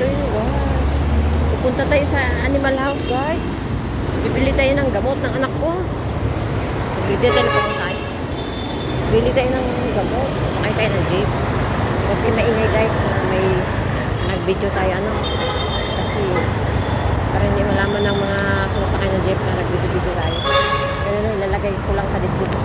Ito yun guys. Pupunta tayo sa animal house guys. Bibili tayo ng gamot ng anak ko. Bibili tayo ng pamasay. Bibili tayo ng gamot. Sakay tayo ng jeep. Okay, maingay guys na may nag-video tayo ano. Kasi para hindi malaman ng mga sumasakay ng jeep na nag-video tayo. Kaya na ilalagay ko lang sa dibdib.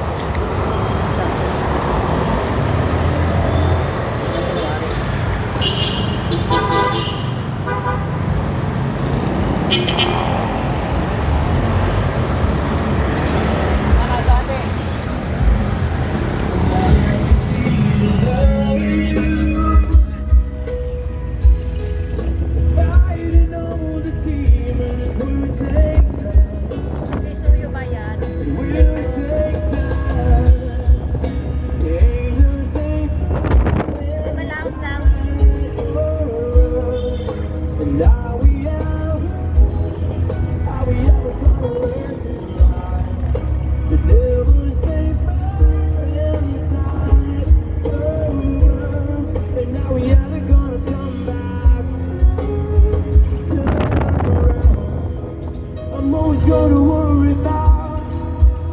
Gonna worry about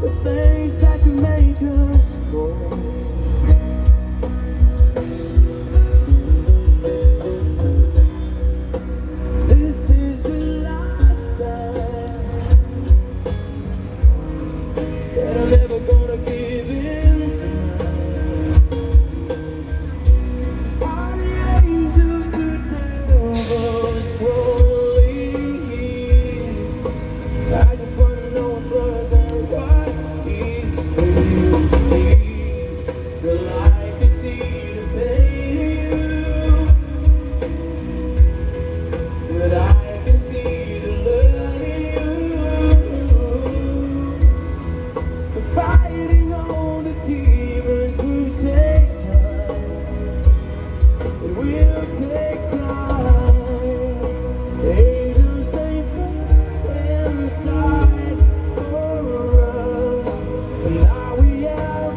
the things that can make us go. This is the last time that I'm ever gonna give in to. Are the angels or devils crawling in? I just wanna know what was and what is real to see. The light to see the pain, but I can see the love in you. Fighting all the demons will take time. It will take time. Angels they inside for us, and now we are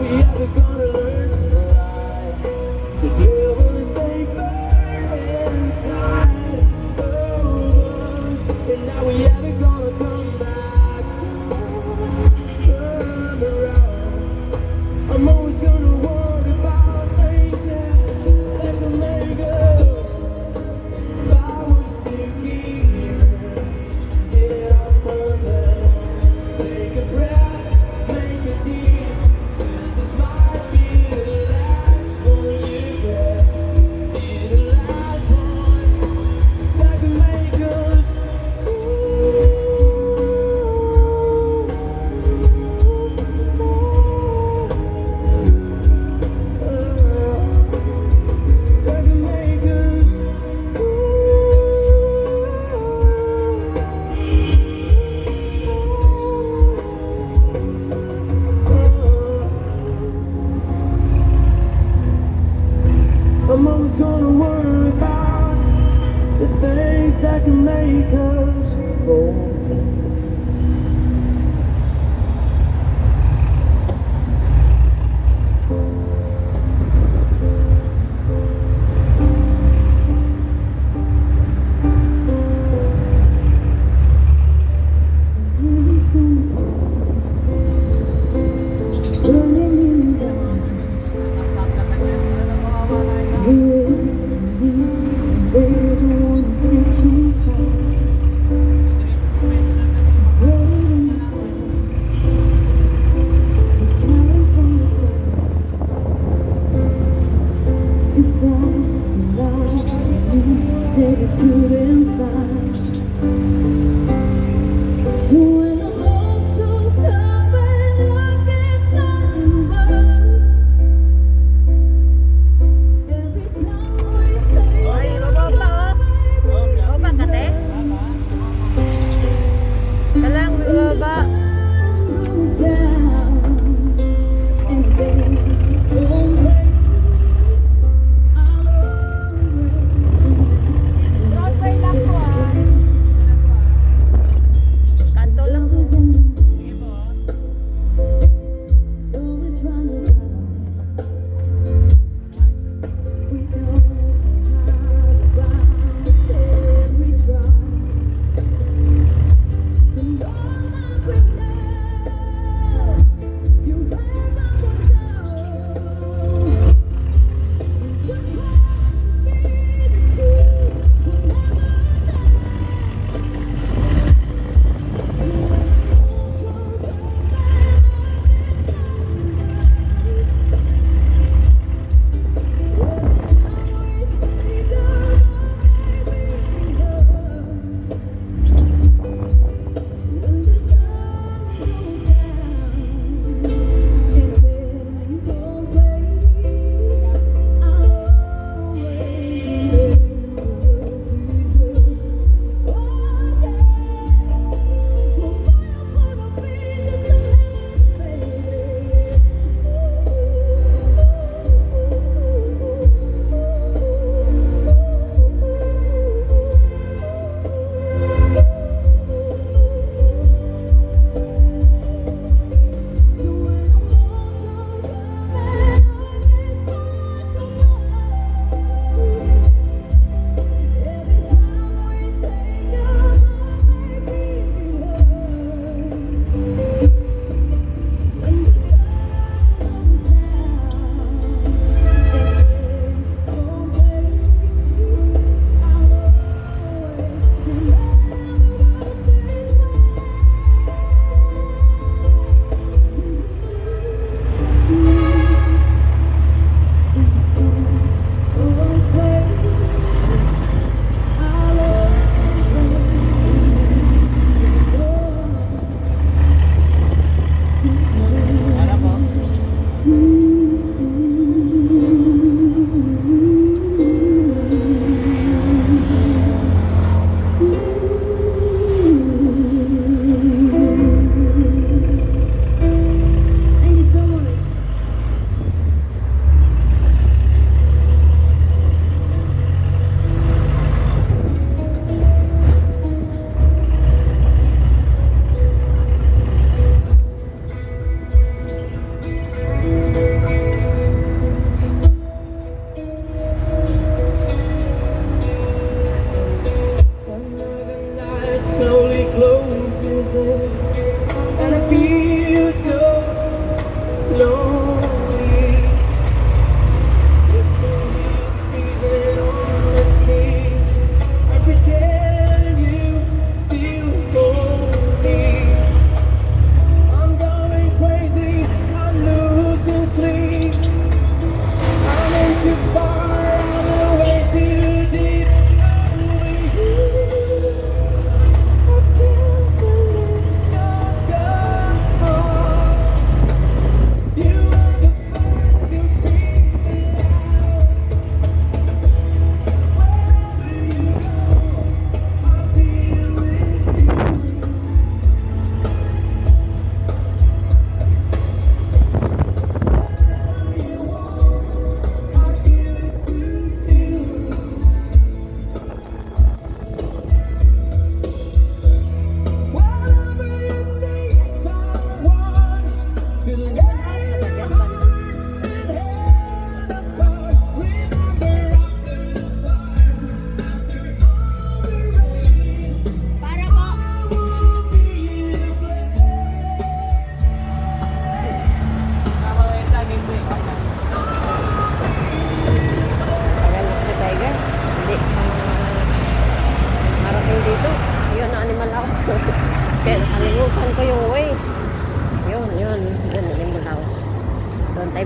we ever gonna learn to lie? The devils they burn inside of us, and now we ever gonna come back to turn around. I'm always gonna worry about things that can make us. I would still give. Get up on that, take a breath, make a deal. This might be the last one you get. Be the last one that can make us that can make us I'm always gonna worry about the things that can make us go.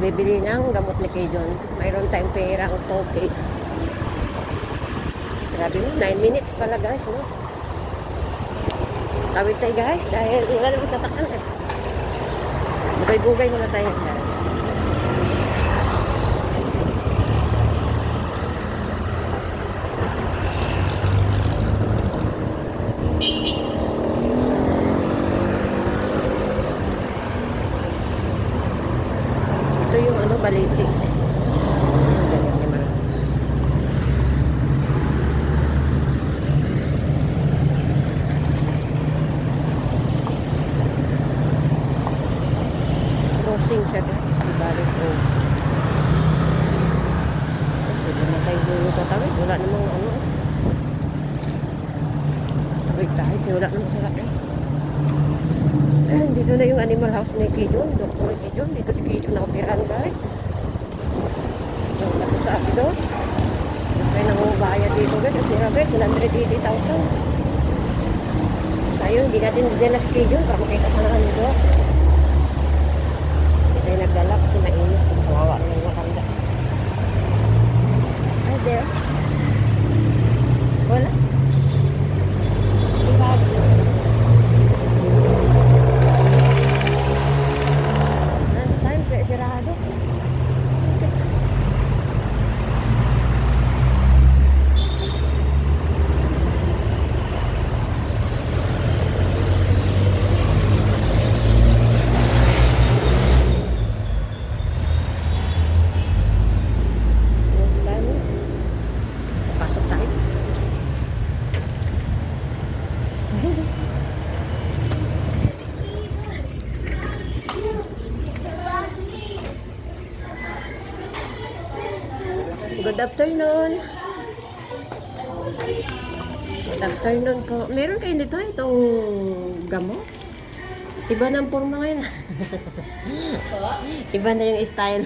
tayo bibili ng gamot ni Kijon. Mayroon tayong perang toke. Grabe mo, 9 minutes pala guys, no? Tawid tayo guys, dahil wala naman sasakyan eh. Bugay-bugay muna tayo guys. Ito yung ano, baliti. Ganyan naman. Crossing siya guys. Ibalik ko. Pwede na tayo dito tatawid. Wala namang ano. Tawid tayo. Wala namang sasakyan. Dito na yung animal house ni Kijon. Dr. Kijon. Dito si Kijon na operahan guys. Wala ko sa akin doon. Kaya nangubayad dito guys. Opera guys. 180,000. Tayo hindi natin dyan na si Kijon para makita sa naman nito. Hindi tayo nagdala kasi mainit. Kawawa na yung makanda. Ay, there. Wala. Last time, kaya sirado. Last time, pasok tayo. Good afternoon. Good afternoon po. Meron kayo dito itong gamot? Iba na ang forma ngayon. Iba na yung style.